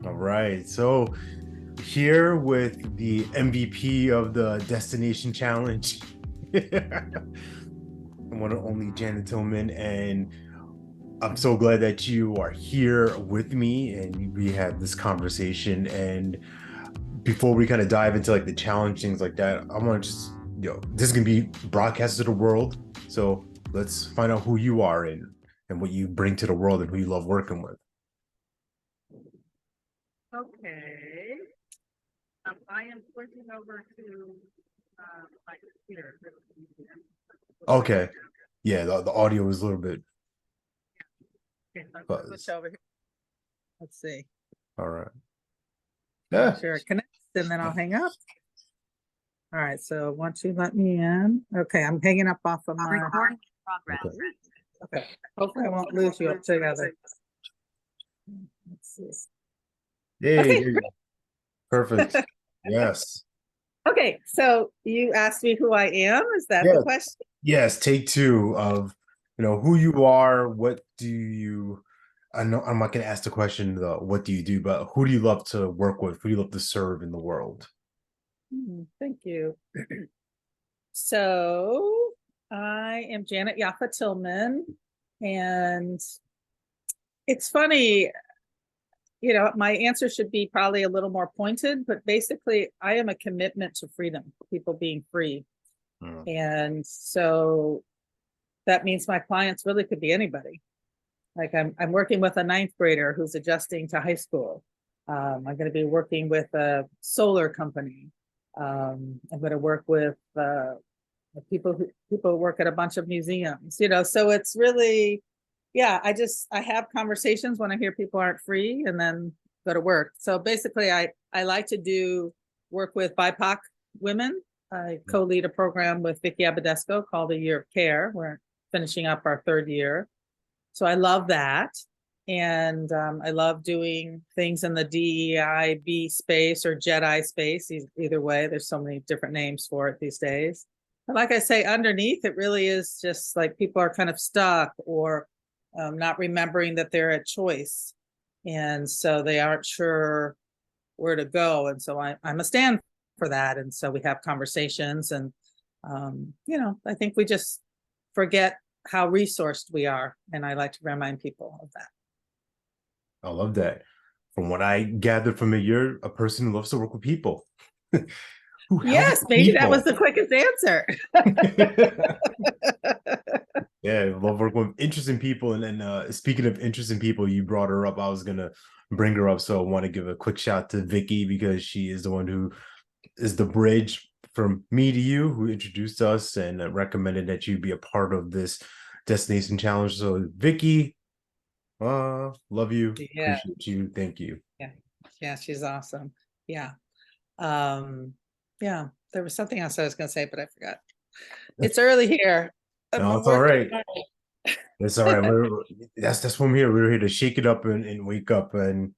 All right. So here with the MVP of the Destination Challenge, one and only Janet Tillman, and I'm so glad that you are here with me and we had this conversation. And before we kind of dive into like the challenge things like that, I want to just this is gonna be broadcast to the world. So let's find out who you are and what you bring to the world and who you love working with. Okay. I am switching over to my computer. Okay. Yeah, the audio is a little bit Okay, so I'm gonna fuzz. switch over here. Let's see. All right. Make Yeah. sure it connects and then I'll hang up. All right, so once you let me in. Okay, I'm hanging up off of my Recording in progress. Okay. Okay. Hopefully I won't lose you up together. Let's see. Yay, Okay. there you go. Perfect. Yes. Okay, so you asked me who I am. Is that Yeah. the question? Yes. Take two of who you are. What do you? I know I'm not going to ask the question though. What do you do? But who do you love to work with? Who do you love to serve in the world? Thank you. So I am Janet Yaffa Tillman, and it's funny, my answer should be probably a little more pointed, but basically I am a commitment to freedom, people being free. Mm. And so that means my clients really could be anybody. Like I'm working with a ninth grader who's adjusting to high school. I'm going to be working with a solar company. I'm going to work with people who work at a bunch of museums. So it's really, yeah. I have conversations when I hear people aren't free, and then go to work. So basically, I like to work with BIPOC women. I co-lead a program with Vicki Abadesco called the Year of Care. We're finishing up our third year. So I love that. And I love doing things in the DEIB space or JEDI space. Either way, there's so many different names for it these days. And like I say, underneath, it really is just like people are kind of stuck or not remembering that they're at choice. And so they aren't sure where to go. And so I'm a stand for that. And so we have conversations and, I think we just forget how resourced we are. And I like to remind people of that. I love that. From what I gathered from it, you're a person who loves to work with people. Who helps Yes, maybe that was the quickest answer. Yeah, I love working with interesting people. And then speaking of interesting people, you brought her up. I was gonna bring her up, so I want to give a quick shout to Vicky because she is the one who is the bridge from me to you, who introduced us and recommended that you be a part of this destination challenge. So Vicky, love you, Yeah. appreciate you, thank you. Yeah, she's awesome. Yeah. Yeah, there was something else I was going to say, but I forgot. It's early here. No, it's all right. It's all right. That's why I'm here. We're here to shake it up and wake up. And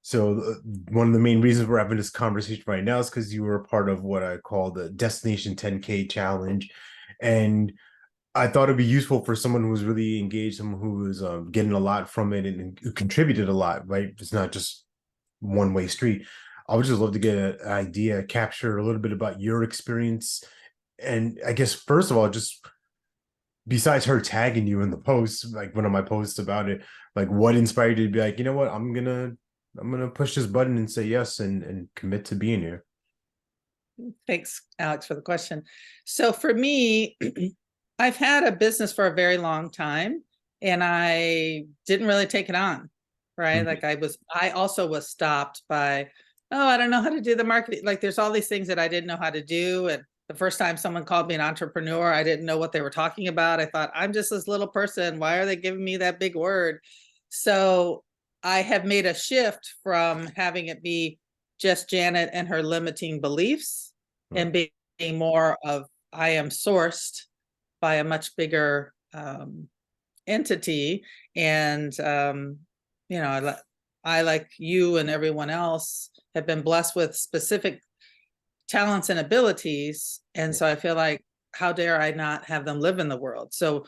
so one of the main reasons we're having this conversation right now is because you were a part of what I call the Destination 10K challenge. And I thought it'd be useful for someone who was really engaged, someone who was getting a lot from it and who contributed a lot, right? It's not just one-way street. I would just love to get an idea, capture a little bit about your experience. And I guess, first of all, just besides her tagging you in the post, like one of my posts about it, like what inspired you to be like, you know what, I'm gonna push this button and say yes and commit to being here. Thanks, Alex, for the question. So for me, I've had a business for a very long time and I didn't really take it on, right? Mhm. Like I also was stopped by, oh, I don't know how to do the marketing. Like there's all these things that I didn't know how to do. And the first time someone called me an entrepreneur, I didn't know what they were talking about. I thought, I'm just this little person. Why are they giving me that big word? So I have made a shift from having it be just Janet and her limiting beliefs and being more of I am sourced by a much bigger entity. And, I, like you and everyone else, have been blessed with specific talents and abilities. And so I feel like, how dare I not have them live in the world? So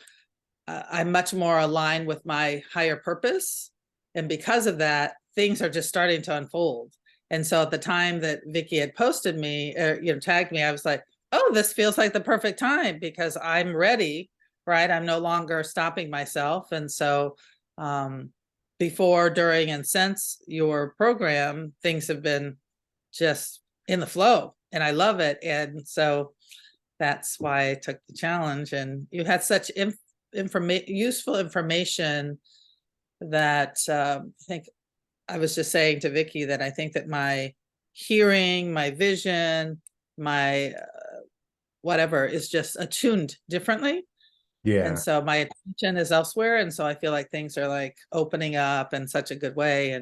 I'm much more aligned with my higher purpose. And because of that, things are just starting to unfold. And so at the time that Vicky had posted me, tagged me, I was like, oh, this feels like the perfect time because I'm ready, right? I'm no longer stopping myself. And so before, during, and since your program, things have been just in the flow and I love it. And so that's why I took the challenge. And you had such useful information that I think I was just saying to Vicky that I think that my hearing, my vision, my whatever is just attuned differently. And Yeah. so my attention is elsewhere. And so I feel like things are like opening up in such a good way.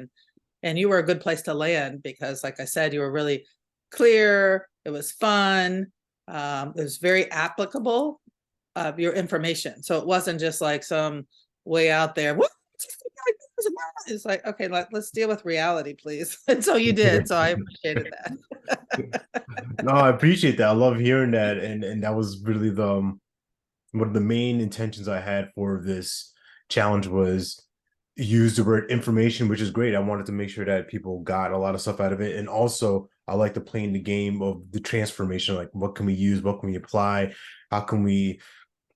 And you were a good place to land because, like I said, you were really clear. It was fun. It was very applicable of your information. So it wasn't just like some way out there. What? It's like, okay, let's deal with reality, please. And so you did. So I appreciated that. No, I appreciate that. I love hearing that, and that was really the one of the main intentions I had for this challenge was use the word information, which is great. I wanted to make sure that people got a lot of stuff out of it, and also I like to play in the game of the transformation. Like, what can we use? What can we apply? How can we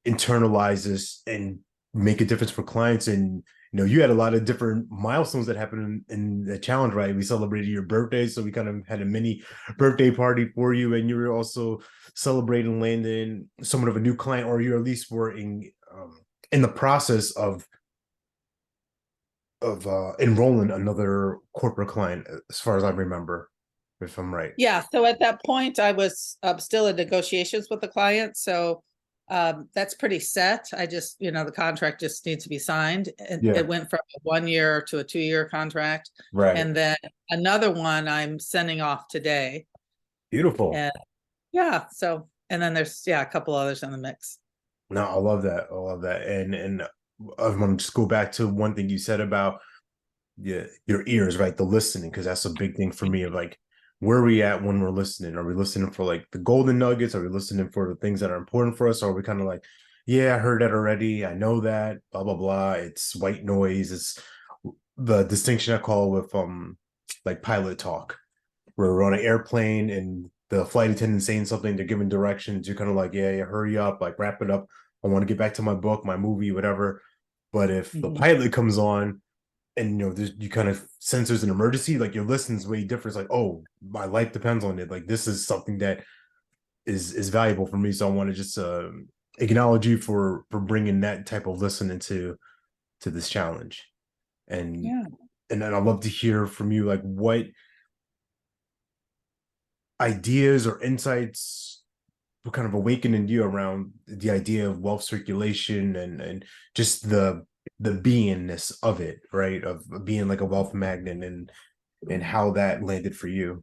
internalize this and make a difference for clients? And you had a lot of different milestones that happened in the challenge, right? We celebrated your birthday, so we kind of had a mini birthday party for you, and you were also celebrating landing somewhat of a new client, or you at least were in the process of enrolling another corporate client, as far as I remember, if I'm right. Yeah. So at that point, I was still in negotiations with the client. So that's pretty set. I just, the contract just needs to be signed. And Yeah. it went from a 1 year to a 2 year contract. Right. And then another one I'm sending off today. Beautiful. And yeah. So, and then there's, a couple others in the mix. No, I love that. I love that. And I want to just go back to one thing you said about your ears, right? The listening, because that's a big thing for me of like, where are we at when we're listening? Are we listening for like the golden nuggets? Are we listening for the things that are important for us? Or are we kind of like, yeah, I heard that already. I know that, blah, blah, blah. It's white noise. It's the distinction I call with like pilot talk, where we're on an airplane and the flight attendant saying something, they're giving directions. You're kind of like, yeah, hurry up, like wrap it up. I want to get back to my book, my movie, whatever. But if the pilot comes on and you kind of sense there's an emergency, like your listening's way different. It's like, oh, my life depends on it. Like this is something that is valuable for me. So I want to just acknowledge you for bringing that type of listening to this challenge. And Yeah. and then I'd love to hear from you, like what ideas or insights were kind of awakening you around the idea of wealth circulation and just the beingness of it, right? Of being like a wealth magnet and how that landed for you.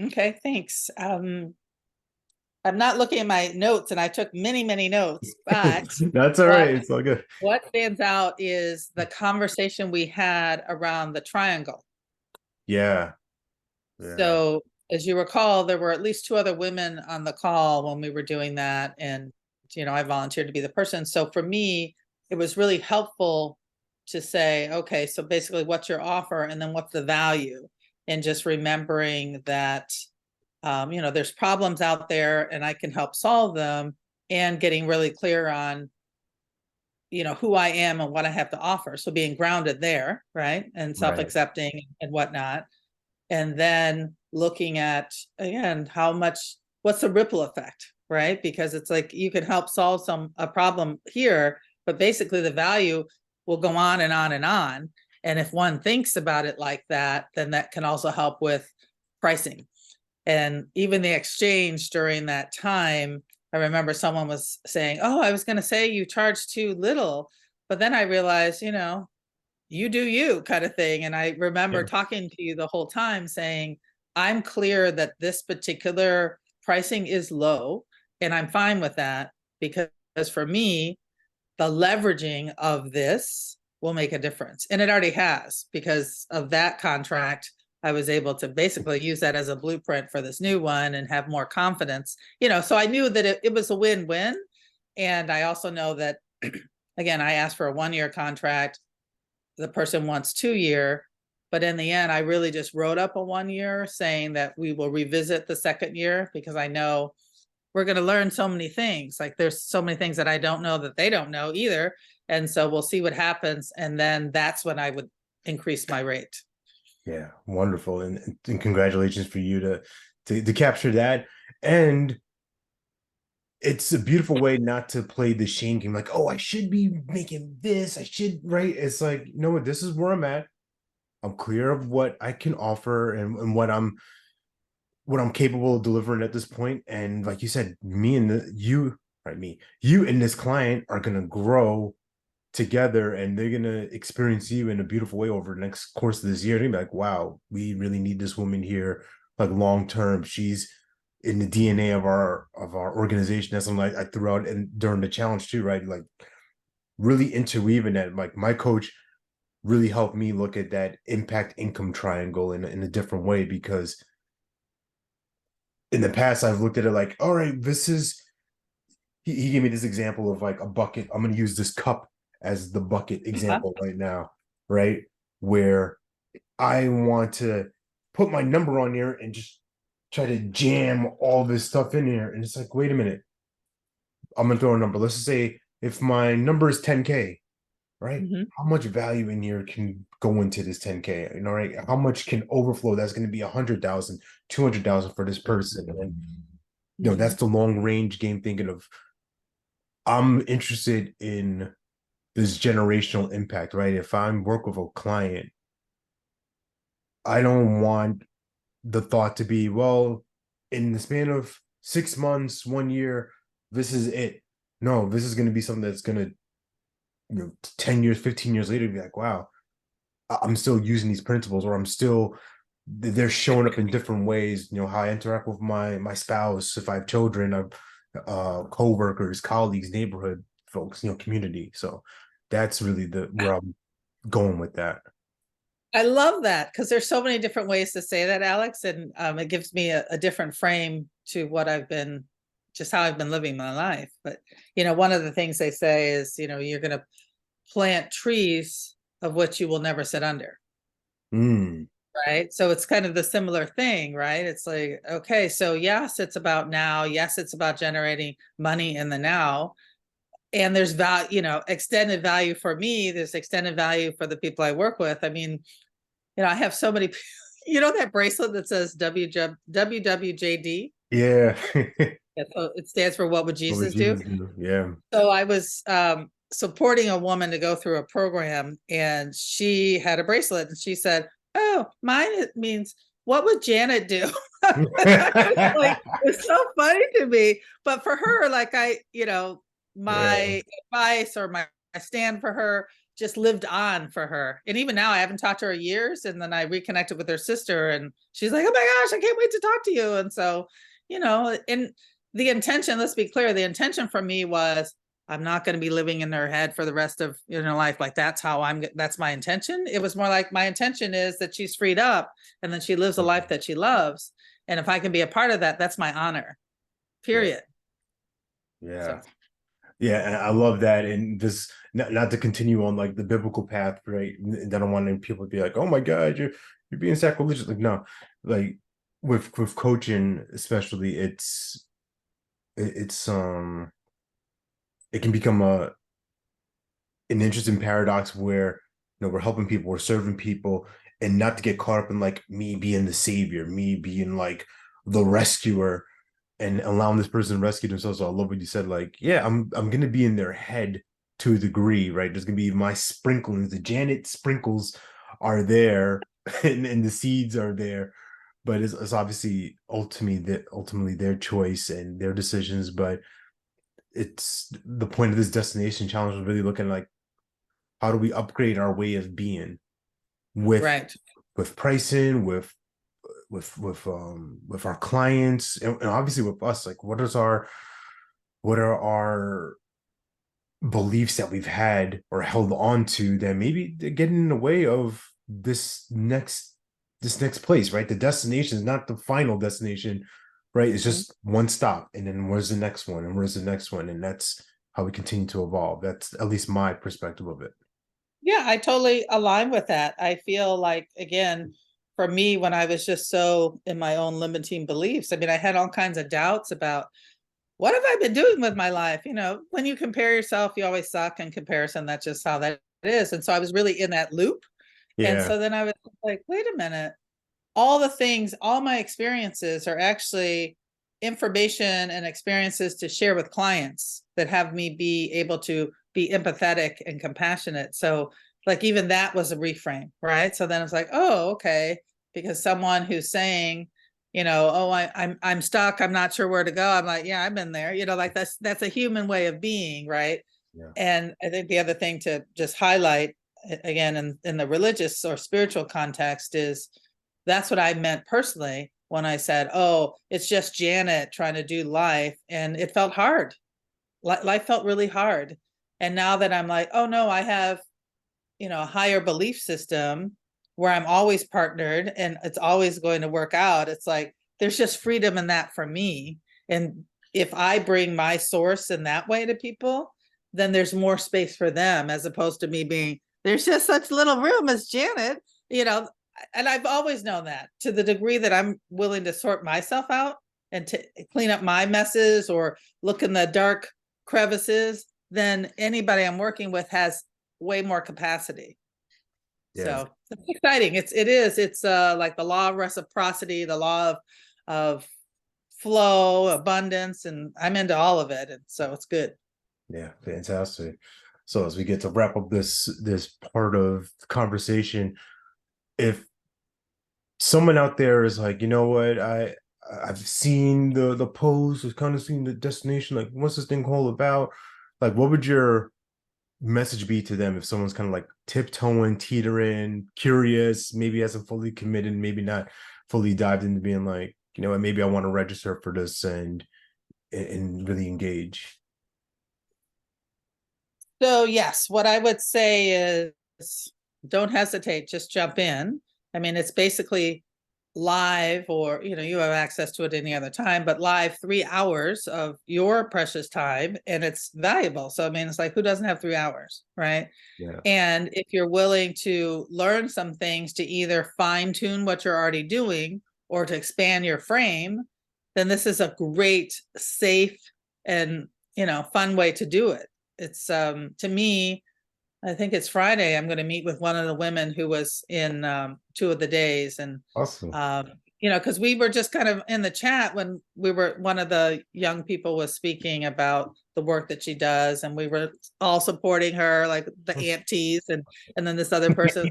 Okay. Thanks. I'm not looking at my notes and I took many, many notes, but That's all right. It's all good. what stands out is the conversation we had around the triangle. Yeah. Yeah. So as you recall, there were at least 2 other women on the call when we were doing that. And, I volunteered to be the person. So for me, it was really helpful to say, okay, so basically what's your offer? And then what's the value? And just remembering that, there's problems out there and I can help solve them, and getting really clear on, who I am and what I have to offer. So being grounded there, right? And self-accepting and whatnot. And then looking at, again, what's the ripple effect, right? Because it's like you can help solve a problem here, but basically the value will go on and on and on. And if one thinks about it like that, then that can also help with pricing. And even the exchange during that time, I remember someone was saying, oh, I was going to say you charge too little. But then I realized, you do you kind of thing. And I remember talking to you the whole time saying, I'm clear that this particular pricing is low and I'm fine with that, because for me, the leveraging of this will make a difference. And it already has, because of that contract. I was able to basically use that as a blueprint for this new one and have more confidence, so I knew that it was a win-win. And I also know that, again, I asked for a 1 year contract. The person wants 2 year, But in the end, I really just wrote up a 1 year saying that we will revisit the second year, because I know we're going to learn so many things. Like there's so many things that I don't know that they don't know either. And so we'll see what happens. And then that's when I would increase my rate. Yeah, wonderful. And congratulations for you to capture that. And it's a beautiful way not to play the shame game, like, oh, I should be making this, I should, right? It's like, you know what, this is where I'm at. I'm clear of what I can offer and what I'm capable of delivering at this point. And like you said, me and you, right? You and this client are gonna grow together, and they're gonna experience you in a beautiful way over the next course of this year. They're gonna be like, wow, we really need this woman here, like long term. She's in the DNA of our organization. That's something I threw out and during the challenge too, right? Like really interweaving that. Like my coach really helped me look at that impact income triangle in a different way, because in the past I've looked at it like, all right, this is he gave me this example of like a bucket. I'm going to use this cup as the bucket example right now, right? Where I want to put my number on there and just try to jam all this stuff in here. And it's like, wait a minute, I'm going to throw a number. Let's just say if my number is 10K, right? Mm-hmm. How much value in here can go into this 10K? You know, right? How much can overflow? That's going to be 100,000, 200,000 for this person. And, you know, that's the long range game thinking of, I'm interested in this generational impact, right? If I'm work with a client, I don't want the thought to be, well, in the span of 6 months, 1 year, this is it. No, this is going to be something that's going to, 10 years, 15 years later, be like, wow, I'm still using these principles, or they're showing up in different ways. You know, how I interact with my spouse, if I have children, I've co-workers, colleagues, neighborhood folks, community. So that's really where I'm going with that. I love that, because there's so many different ways to say that, Alex, and it gives me a different frame to what just how I've been living my life. But one of the things they say is, you're going to plant trees of which you will never sit under. Right. So it's kind of the similar thing, right? It's like, okay, so yes, it's about now. Yes, it's about generating money in the now. And there's value, extended value for me. There's extended value for the people I work with. I mean, I have so many, that bracelet that says WWJD. Yeah. Yeah, so it stands for What Would What would Jesus do? Jesus do? Yeah. So I was supporting a woman to go through a program, and she had a bracelet, and she said, "Oh, mine it means what would Janet do?" Like, it's so funny to me. But for her, like my advice or my stand for her just lived on for her. And even now, I haven't talked to her in years. And then I reconnected with her sister, and she's like, "Oh my gosh, I can't wait to talk to you." And so, and the intention, let's be clear, the intention for me was, I'm not going to be living in her head for the rest of life. Like that's my intention. It was more like, my intention is that she's freed up and then she lives a life that she loves. And if I can be a part of that, that's my honor, period. Yeah. So. Yeah. And I love that. And this, not to continue on like the biblical path, right? I don't want people to be like, oh my God, you're being sacrilegious. Like, no, like with coaching, especially, it can become an interesting paradox where we're helping people, we're serving people, and not to get caught up in like me being the savior, me being like the rescuer, and allowing this person to rescue themselves. So I love what you said. Like, yeah, I'm gonna be in their head to a degree, right? There's gonna be my sprinklings, the Janet sprinkles are there, and the seeds are there, but it's obviously ultimately their choice and their decisions. But it's the point of this destination challenge was really looking like, how do we upgrade our way of being with pricing, with our clients, and obviously with us. Like, what are our beliefs that we've had or held on to that maybe they're getting in the way of this next place, right? The destination is not the final destination, right? It's just one stop, and then where's the next one, and where's the next one, and that's how we continue to evolve. That's at least my perspective of it. Yeah, I totally align with that. I feel like, again, for me, when I was just so in my own limiting beliefs, I mean, I had all kinds of doubts about what have I been doing with my life? You know, when you compare yourself, you always suck in comparison. That's just how that is. And so I was really in that loop. And Yeah, so then I was like, wait a minute, all the things, all my experiences are actually information and experiences to share with clients that have me be able to be empathetic and compassionate. So, like, even that was a reframe, right? So then it's like, oh, okay, because someone who's saying, you know, oh, I'm stuck, I'm not sure where to go. I'm like, yeah, I've been there. You know, like that's a human way of being, right? yeah, And I think the other thing to just highlight again in the religious or spiritual context is that's what I meant personally when I said, oh, it's just Janet trying to do life. And it felt hard. Life felt really hard. And now that I'm like, oh no, I have, you know, a higher belief system where I'm always partnered and it's always going to work out. It's like there's just freedom in that for me. And if I bring my source in that way to people, then there's more space for them as opposed to me being, there's just such little room as Janet, you know. And I've always known that to the degree that I'm willing to sort myself out and to clean up my messes or look in the dark crevices, then anybody I'm working with has way more capacity. yeah. So it's exciting. It's like the law of reciprocity, the law of flow, abundance, and I'm into all of it. And so it's good. Yeah, fantastic. So as we get to wrap up this part of the conversation, if someone out there is like, you know what, I've seen the post, I've kind of seen the destination, like what's this thing all about? Like, what would your message be to them if someone's kind of like tiptoeing, teetering, curious, maybe hasn't fully committed, maybe not fully dived into being like, you know what, maybe I want to register for this and really engage. So yes, what I would say is don't hesitate, just jump in. I mean, it's basically live, or you know, you have access to it any other time, but live 3 hours of your precious time, and it's valuable. So I mean, it's like, who doesn't have 3 hours, right? Yeah. And if you're willing to learn some things to either fine tune what you're already doing or to expand your frame, then this is a great, safe, and you know, fun way to do it. It's to me, I think it's Friday. I'm going to meet with one of the women who was in two of the days, and Awesome. um, you know, because we were just kind of in the chat when we were. One of the young people was speaking about the work that she does, and we were all supporting her, like the aunties, and then this other person.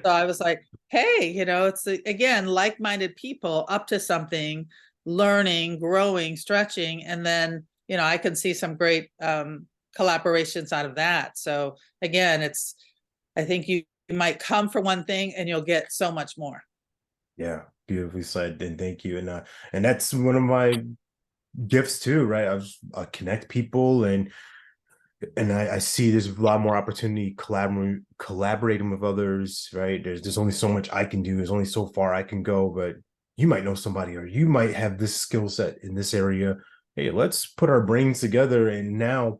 So I was like, hey, you know, it's again like-minded people up to something, learning, growing, stretching, and then you know I can see some great collaborations out of that. So again, it's I think you might come for one thing and you'll get so much more. Yeah, beautifully said, and thank you. And that's one of my gifts too, right? I connect people, and I see there's a lot more opportunity collaborating with others, right? There's only so much I can do, there's only so far I can go, but you might know somebody or you might have this skill set in this area. Hey, let's put our brains together and now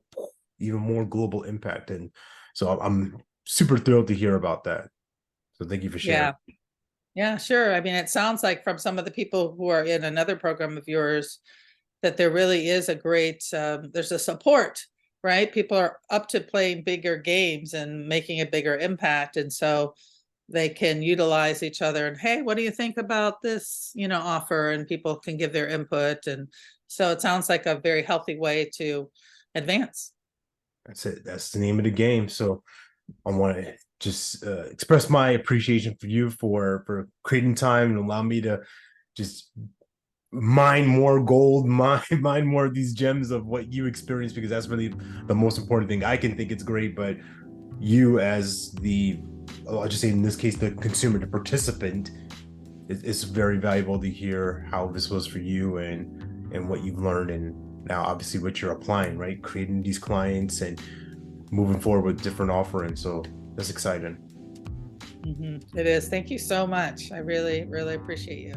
even more global impact. And so I'm super thrilled to hear about that. So thank you for sharing. Yeah. Yeah, sure. I mean, it sounds like from some of the people who are in another program of yours that there really is a great, there's a support, right? People are up to playing bigger games and making a bigger impact. And so they can utilize each other and, hey, what do you think about this, you know, offer? And people can give their input. And so it sounds like a very healthy way to advance. That's it. That's the name of the game. So I want to just express my appreciation for you for creating time and allow me to just mine more gold, mine more of these gems of what you experience, because that's really the most important thing. I can think it's great, but you as the, I'll just say in this case, the consumer, the participant, it's very valuable to hear how this was for you and what you've learned, and now obviously what you're applying, right? Creating these clients and moving forward with different offerings. So that's exciting. It is. Thank you so much. I really, really appreciate you.